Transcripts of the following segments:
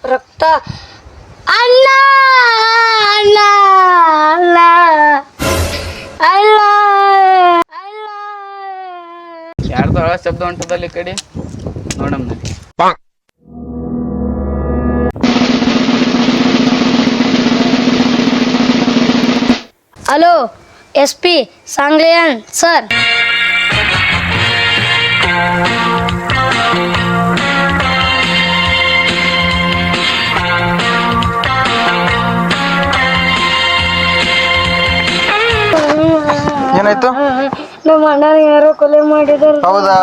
ರಕ್ತ ಅಲ್ಲ ಅಲ್ಲ ಅಲ್ಲ ಅಲ್ಲ ಅಲ್ಲ. ಯಾರ್ದು ಹಳ ಶಬ್ದ ಹೊಂಟದಲ್ಲಿ ಈ ಕಡೆ ನೋಡಮ್ಮ. Hello SP Sangliana sir. ಏನಾಯ್ತು? ನಮ್ಮ ಅಣ್ಣನ ಯಾರೋ ಕೊಲೆ ಮಾಡಿದಾರೆ. ಹೌದಾ?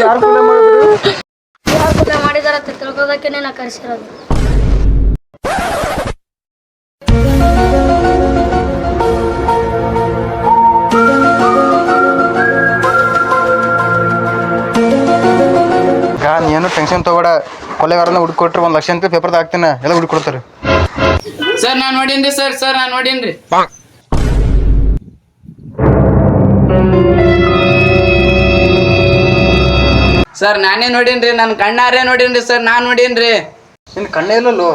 ಯಾರು ಕೊಲೆ ಮಾಡಿದ್ರು? ಯಾರು ಕೊಲೆ ಮಾಡಿದಾರ ಅಂತ ತಿಳ್ಕೋದಕ್ಕೆ ನೀನು ಕರೆಸಿರೋದು. ಏನು ಟೆನ್ಷನ್ ತಗೋಡ. ಕೊಲೆಗಾರನ ಹುಡುಕೊಟ್ರೆ 1 ಲಕ್ಷ ರೂಪಾಯಿ ಪೇಪರ್ದಾಗ ಹಾಕ್ತೇನೆ, ಎಲ್ಲ ಹುಡುಕೊಡ್ತಾರೆ. ಸರ್ ನಾನು ನೋಡೀನ್ರಿ ಸರ್ ನಾನು ನೋಡೀನ್ರಿ. ಸರ್ ನಾನೇ ನೋಡೀನ್ರಿ, ನನ್ನ ಕಣ್ಣಾರೇ ನೋಡೀನ್ರಿ ಸರ್, ನಾನ್ ನೋಡೀನ್ರಿ. ನಿನ್ನ ಕಣ್ಣೇ ಇಲ್ಲಲ್ಲೋ.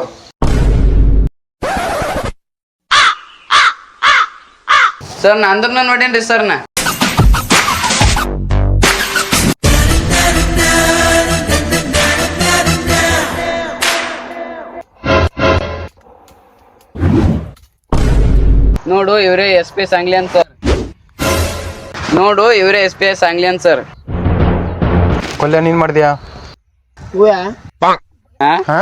ಸರ್ ನಾ ಅಂದ್ರನ್ನ ನೋಡೇನ್ರಿ ಸರ್ ನಾ. ನೋಡು ಇವರೇ SP ಸಾಂಗ್ಲಿಯನ್ ಸರ್. ನೋಡು ಇವರೇ SP ಸಾಂಗ್ಲಿಯನ್ ಸರ್. ಕೊಲೆ ನೀನ್ ಮಾಡಿದ್ಯಾ? ಹಾ?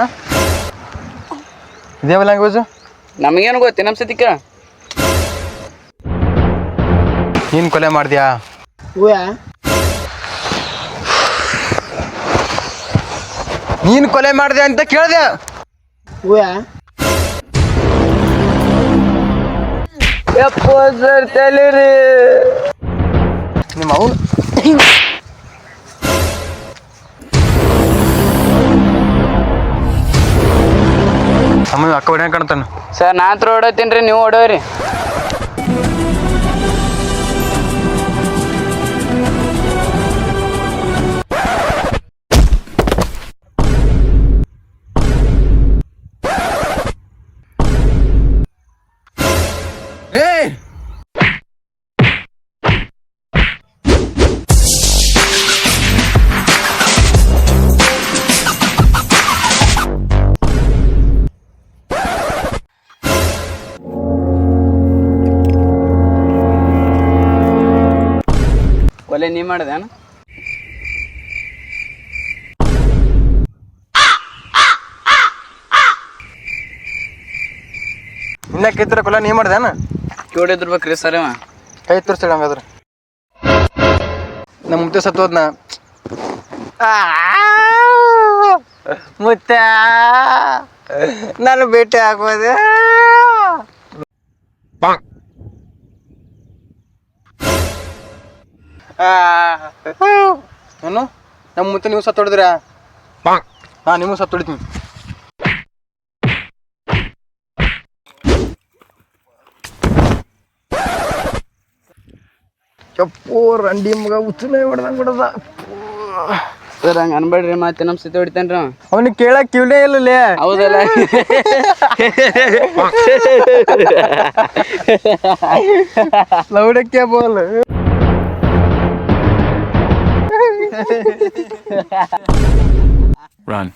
ಇದೇವ ಲ್ಯಾಂಗ್ವೇಜ್? ನಮಗೇನು ಗೊತ್ತಿ ನಮ್ಮ ಸತಿಕ. ನೀನ್ ಕೊಲೆ ಮಾಡಿದ್ಯಾ? ನೀನ್ ಕೊಲೆ ಮಾಡಿದೆ ಅಂತ ಕೇಳಿದೆ. ಯಪ್ಪೋ ಸರ್ ತಲೀರಿ. ನಿಮ್ಮ ಅವನು ಅಮ್ಮ ಅಕ್ಕ ಹೊಡ್ಯಾಕ ಕಾಣ್ತಾನ. ಸರ್ ನಾ ಹತ್ರ ಓಡತ್ತೀನಿ, ನೀವು ಓಡೋರಿ. ಕೊಲೆ ನೀ ಮಾಡ್ದೇನ? ಇನ್ನ ಕೈತರ ಕೊಲೆ ನೀ ಮಾಡ್ದೇನ? ಕೇಳಿದ್ರಬೇಕ್ರಿ ಸರ್ ಇವ. ಕೈ ತೋರಿಸ್ತಾಳೆ ಹಂಗಾದ್ರೆ. ನಮ್ಮ ಮುತ್ತೆ ಸತ್ತೋದ್ನ. ಮುತ್ತ ನಾನು ಭೇಟಿ ಆಗೋದೆ. ಏನು ನಮ್ಮ ಮುತ್ತೆ ನೀವು ಸತ್ತೊಡಿದ್ರ? ಹಾ ನೀವು ಸತ್ತೊಡಿತೀನಿ. ಚಪ್ಪು ರಂಡಿ ಮಗ ಹುಚ್ಚುನೇ ಹೊಡೆದಂಗೆ ಹೊಡೆದ. ಸರ್ ಹಂಗೆ ಅನ್ಬೇಡ್ರಿ, ಮತ್ತೆ ನಮ್ಮ ಸತಿ ಹೊಡಿತೇನ್ರಿ ಅವನಿಗೆ ಕೇಳಕ್ ಕಿವನೇ ಇಲ್ಲಲೇ. ಹೌದಲ್ಲ? ಲೌಡಕ್ಕೆ ಬೋಲ್. Run.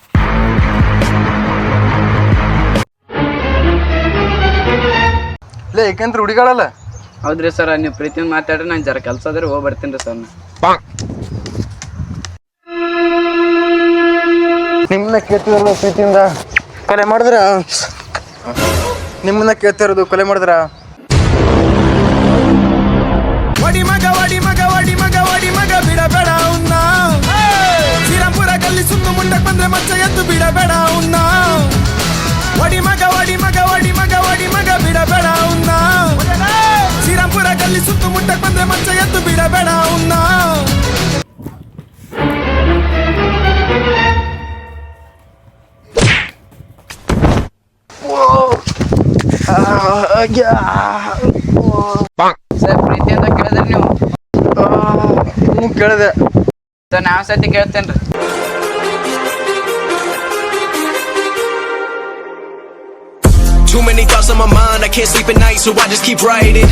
ಲೇ ಏಕೆಂದ್ರೆ ಹುಡುಗಾಳಲ್ಲ. ಹೌದ್ರಿ ಸರ್, ನೀವು ಪ್ರೀತಿಯಿಂದ ಮಾತಾಡ್ರಿ, ನಾನು ಜರ ಕೆಲಸ ಅದ್ರೆ ಹೋಗಿ ಬರ್ತೀನಿ ರೀ ಸರ್. ನಿಮ್ಮನ್ನ ಕೇಳ್ತಿರಲ್ಲ ಪ್ರೀತಿಯಿಂದ ಕೊಲೆ ಮಾಡಿದ್ರ? ನಿಮ್ಮನ್ನ ಕೇಳ್ತಿರೋದು ಕೊಲೆ ಮಾಡಿದ್ರ? ವಡಿ ಮಗ ವಡಿ ಮಗ ವಡಿ ಮಗ ವಡಿ ಮಗ ಬಿಡಬೇಡ ಉನ್ನ. ಶ್ರೀರಾಮ್ಪುರ ಗಲ್ಲಿ ಸುತ್ತು ಮುಂಡಕ್ ಬಂದ್ರೆ ಮಚ್ಚ ಎದ್ದು ಬಿಡಬೇಡ ಉನ್ನ. ವಡಿ ಮಗ ವಡಿ ಮಗ ವಡಿ ಮಗ ವಡಿ ಮಗ ಬಿಡಬೇಡ ಉನ್ನ. ಶ್ರೀರಾಮ್ಪುರ ಗಲ್ಲಿ ಸುತ್ತು ಮುಂಡಕ್ ಬಂದ್ರೆ ಮಚ್ಚ ಎದ್ದು ಬಿಡಬೇಡ ಉನ್ನ. ಸರ್ ಪ್ರೀತಿ ಅಂತ ಕೇಳಿದ್ರಿ ನೀವು? ಕೇಳಿದೆ. ಸರ್ ನಾವ್ ಸತಿ ಕೇಳ್ತೇನ್ರಿ. Too many thoughts on my mind, I can't sleep at night, so I just keep writing.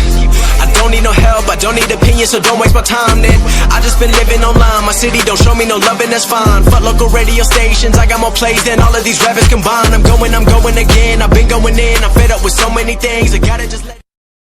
I don't need no help, I don't need opinions, so don't waste my time then. I just been living online, my city don't show me no love and that's fine. Fuck local radio stations, I got more plays than all of these rappers combined. I'm going again, I've been going in, I'm fed up with so many things, I gotta just let